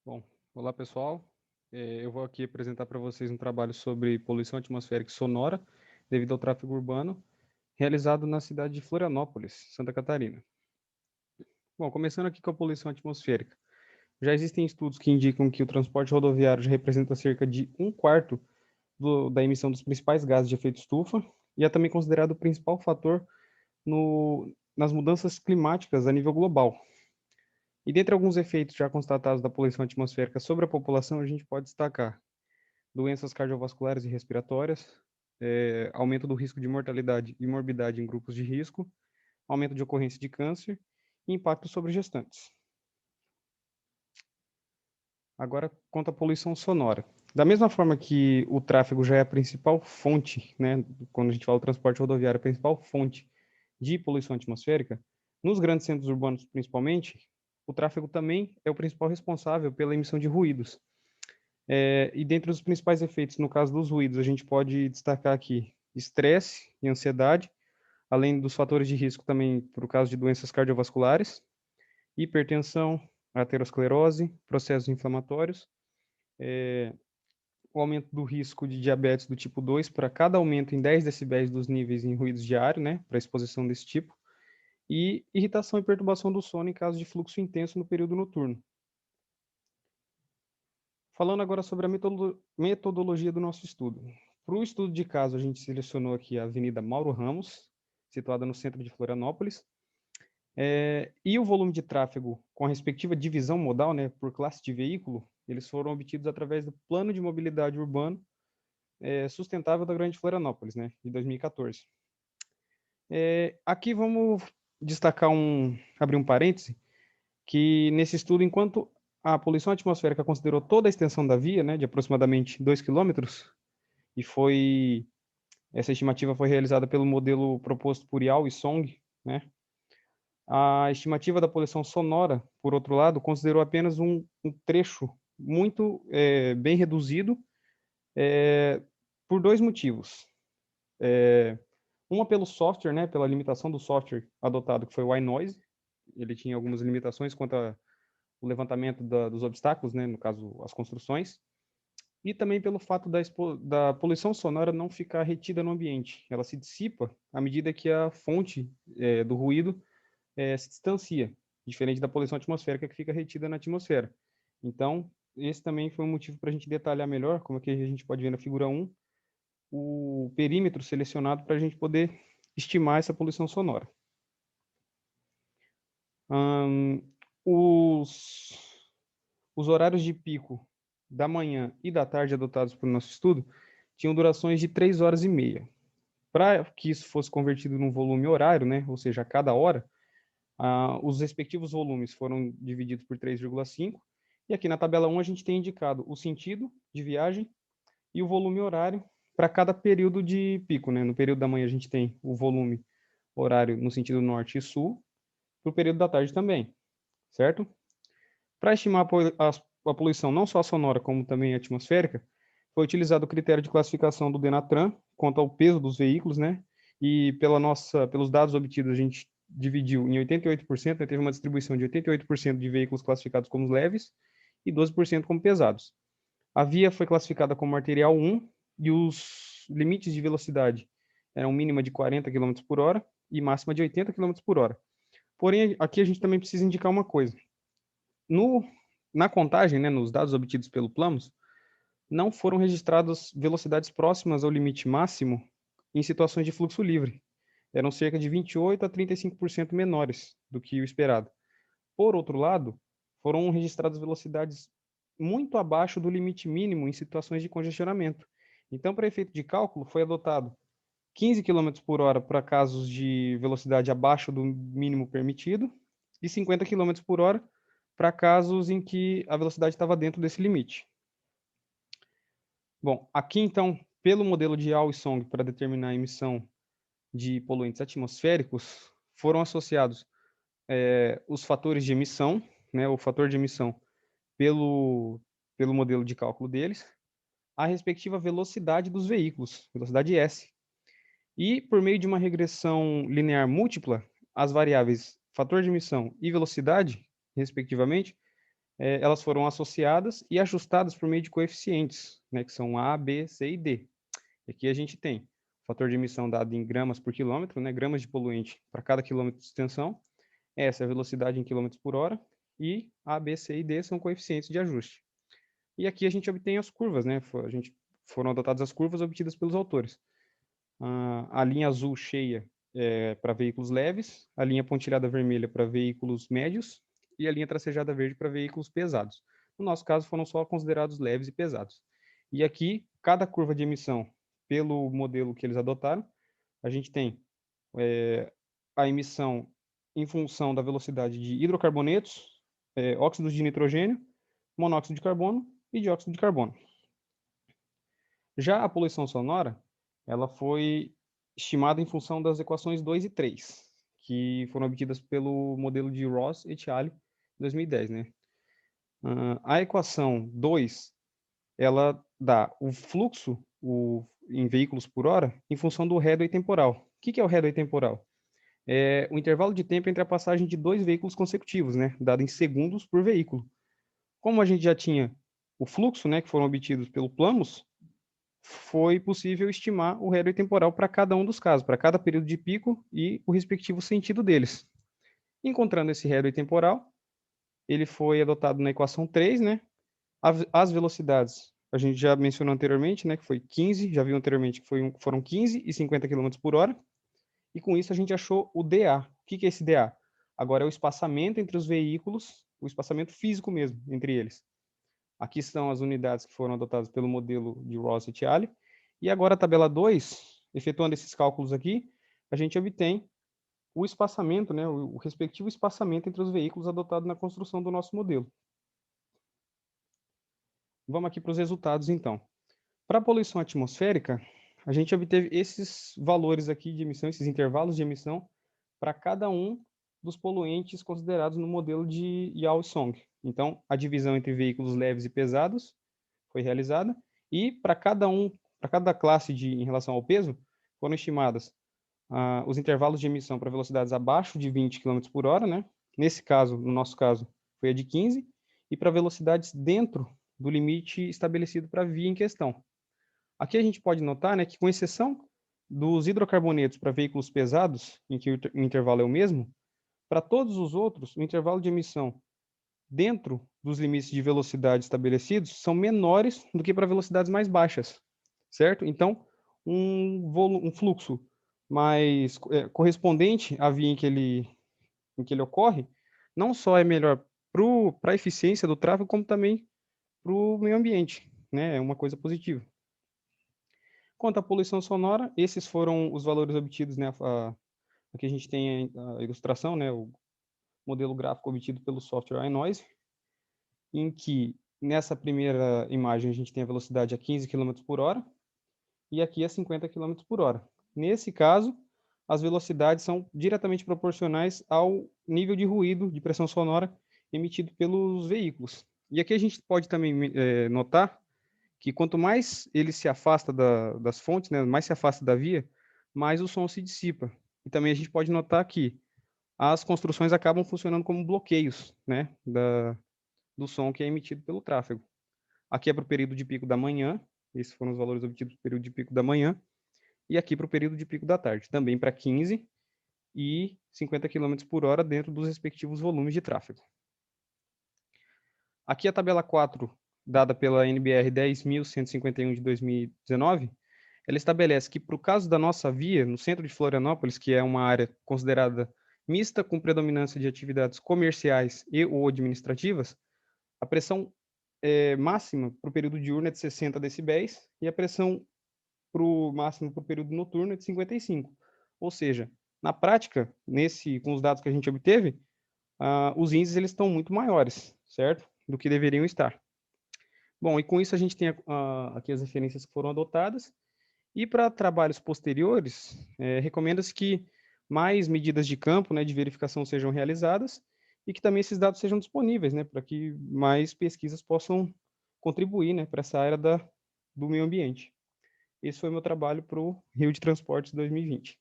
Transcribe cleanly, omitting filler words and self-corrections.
Bom, olá pessoal. Eu vou aqui apresentar para vocês um trabalho sobre poluição atmosférica sonora devido ao tráfego urbano, realizado na cidade de Florianópolis, Santa Catarina. Bom, começando aqui com a poluição atmosférica. Já existem estudos que indicam que o transporte rodoviário já representa cerca de um quarto da emissão dos principais gases de efeito estufa e é também considerado o principal fator nas mudanças climáticas a nível global. E dentre alguns efeitos já constatados da poluição atmosférica sobre a população, a gente pode destacar doenças cardiovasculares e respiratórias, aumento do risco de mortalidade e morbidade em grupos de risco, aumento de ocorrência de câncer e impacto sobre gestantes. Agora, quanto à poluição sonora. Da mesma forma que o tráfego já é a principal fonte, né, quando a gente fala do transporte rodoviário, a principal fonte de poluição atmosférica, nos grandes centros urbanos principalmente, o tráfego também é o principal responsável pela emissão de ruídos. E dentre os principais efeitos, no caso dos ruídos, a gente pode destacar aqui estresse e ansiedade, além dos fatores de risco também para o caso de doenças cardiovasculares, hipertensão, aterosclerose, processos inflamatórios, o aumento do risco de diabetes do tipo 2 para cada aumento em 10 decibéis dos níveis em ruídos diário, né, para exposição desse tipo, e irritação e perturbação do sono em caso de fluxo intenso no período noturno. Falando agora sobre a metodologia do nosso estudo. Para o estudo de caso, a gente selecionou aqui a Avenida Mauro Ramos, situada no centro de Florianópolis, e o volume de tráfego com a respectiva divisão modal, né, por classe de veículo, eles foram obtidos através do Plano de Mobilidade Urbano Sustentável da Grande Florianópolis, né, de 2014. Aqui vamos destacar abrir um parêntese, que nesse estudo, enquanto a poluição atmosférica considerou toda a extensão da via, né, de aproximadamente 2 quilômetros, e essa estimativa foi realizada pelo modelo proposto por Yao e Song, né? A estimativa da poluição sonora, por outro lado, considerou apenas um trecho muito bem reduzido por dois motivos. Uma pelo software, né, pela limitação do software adotado, que foi o iNoise. Ele tinha algumas limitações quanto ao levantamento dos obstáculos, né, no caso, as construções. E também pelo fato da poluição sonora não ficar retida no ambiente. Ela se dissipa à medida que a fonte do ruído se distancia, diferente da poluição atmosférica que fica retida na atmosfera. Então, esse também foi um motivo para a gente detalhar melhor, como é que a gente pode ver na figura 1, o perímetro selecionado para a gente poder estimar essa poluição sonora. Hum, os, os horários de pico da manhã e da tarde adotados para o nosso estudo tinham durações de 3 horas e meia. Para que isso fosse convertido num volume horário, né, ou seja, a cada hora, os respectivos volumes foram divididos por 3,5, e aqui na tabela 1 a gente tem indicado o sentido de viagem e o volume horário para cada período de pico, né? No período da manhã a gente tem o volume horário no sentido norte e sul, para o período da tarde também, certo? Para estimar a poluição não só sonora, como também atmosférica, foi utilizado o critério de classificação do Denatran quanto ao peso dos veículos, né? E pelos dados obtidos, a gente dividiu em 88%, né? Teve uma distribuição de 88% de veículos classificados como leves e 12% como pesados. A via foi classificada como arterial 1 e os limites de velocidade eram mínima de 40 km por hora e máxima de 80 km por hora. Porém, aqui a gente também precisa indicar uma coisa. No, na contagem, né, nos dados obtidos pelo Planos, não foram registradas velocidades próximas ao limite máximo em situações de fluxo livre. Eram cerca de 28 a 35% menores do que o esperado. Por outro lado, foram registradas velocidades muito abaixo do limite mínimo em situações de congestionamento. Então, para efeito de cálculo, foi adotado 15 km por hora para casos de velocidade abaixo do mínimo permitido e 50 km por hora para casos em que a velocidade estava dentro desse limite. Bom, aqui então, pelo modelo de Yao e Song para determinar a emissão de poluentes atmosféricos, foram associados os fatores de emissão, né, o fator de emissão pelo modelo de cálculo deles, a respectiva velocidade dos veículos, velocidade S. E, por meio de uma regressão linear múltipla, as variáveis fator de emissão e velocidade, respectivamente, elas foram associadas e ajustadas por meio de coeficientes, né, que são A, B, C e D. Aqui a gente tem o fator de emissão dado em gramas por quilômetro, né, gramas de poluente para cada quilômetro de extensão. Essa é a velocidade em quilômetros por hora. E A, B, C e D são coeficientes de ajuste. E aqui a gente obtém as curvas, né? Foram adotadas as curvas obtidas pelos autores. A linha azul cheia é para veículos leves, a linha pontilhada vermelha para veículos médios e a linha tracejada verde para veículos pesados. No nosso caso, foram só considerados leves e pesados. E aqui, cada curva de emissão, pelo modelo que eles adotaram, a gente tem a emissão em função da velocidade de hidrocarbonetos, óxidos de nitrogênio, monóxido de carbono e dióxido de carbono. Já a poluição sonora, ela foi estimada em função das equações 2 e 3, que foram obtidas pelo modelo de Ross et al. Em 2010, né? A equação 2, ela dá o fluxo em veículos por hora em função do headway temporal. O que é o headway temporal? É o intervalo de tempo entre a passagem de dois veículos consecutivos, né? Dado em segundos por veículo. Como a gente já tinha o fluxo, né, que foram obtidos pelo Plamos, foi possível estimar o headway temporal para cada um dos casos, para cada período de pico e o respectivo sentido deles. Encontrando esse headway temporal, ele foi adotado na equação 3, né? As velocidades, a gente já mencionou anteriormente, né, que foi 15, já viu anteriormente que foram 15 e 50 km por hora, e com isso a gente achou o DA. O que é esse DA? Agora é o espaçamento entre os veículos, o espaçamento físico mesmo, entre eles. Aqui estão as unidades que foram adotadas pelo modelo de Ross et al. E agora a tabela 2, efetuando esses cálculos aqui, a gente obtém o espaçamento, né, o respectivo espaçamento entre os veículos adotado na construção do nosso modelo. Vamos aqui para os resultados, então. Para a poluição atmosférica, a gente obteve esses valores aqui de emissão, esses intervalos de emissão, para cada um dos poluentes considerados no modelo de Yao-Song. Então, a divisão entre veículos leves e pesados foi realizada, e para cada classe em relação ao peso, foram estimadas os intervalos de emissão para velocidades abaixo de 20 km por hora, né? Nesse caso, no nosso caso, foi a de 15, e para velocidades dentro do limite estabelecido para a via em questão. Aqui a gente pode notar, né, que com exceção dos hidrocarbonetos para veículos pesados, em que o intervalo é o mesmo, para todos os outros, o intervalo de emissão dentro dos limites de velocidade estabelecidos são menores do que para velocidades mais baixas, certo? Então, um fluxo mais correspondente à via em que ele ocorre, não só é melhor para a eficiência do tráfego, como também para o meio ambiente, né? É uma coisa positiva. Quanto à poluição sonora, esses foram os valores obtidos, né? Aqui a gente tem a ilustração, né? O modelo gráfico obtido pelo software iNoise, em que nessa primeira imagem a gente tem a velocidade a 15 km por hora e aqui a 50 km por hora. Nesse caso, as velocidades são diretamente proporcionais ao nível de ruído, de pressão sonora emitido pelos veículos. E aqui a gente pode também notar que quanto mais ele se afasta das fontes, né, mais se afasta da via, mais o som se dissipa. E também a gente pode notar que as construções acabam funcionando como bloqueios, né, do som que é emitido pelo tráfego. Aqui é para o período de pico da manhã, esses foram os valores obtidos para o período de pico da manhã, e aqui para o período de pico da tarde, também para 15 e 50 km por hora dentro dos respectivos volumes de tráfego. Aqui a tabela 4, dada pela NBR 10.151 de 2019, ela estabelece que, para o caso da nossa via, no centro de Florianópolis, que é uma área considerada mista com predominância de atividades comerciais e ou administrativas, a pressão máxima para o período diurno é de 60 decibéis e a pressão máxima para o período noturno é de 55. Ou seja, na prática, com os dados que a gente obteve, os índices eles estão muito maiores, certo? Do que deveriam estar. Bom, e com isso a gente tem aqui as referências que foram adotadas. E para trabalhos posteriores, recomenda-se que mais medidas de campo, né, de verificação sejam realizadas e que também esses dados sejam disponíveis, né, para que mais pesquisas possam contribuir, né, para essa área do meio ambiente. Esse foi meu trabalho para o Rio de Transportes 2020.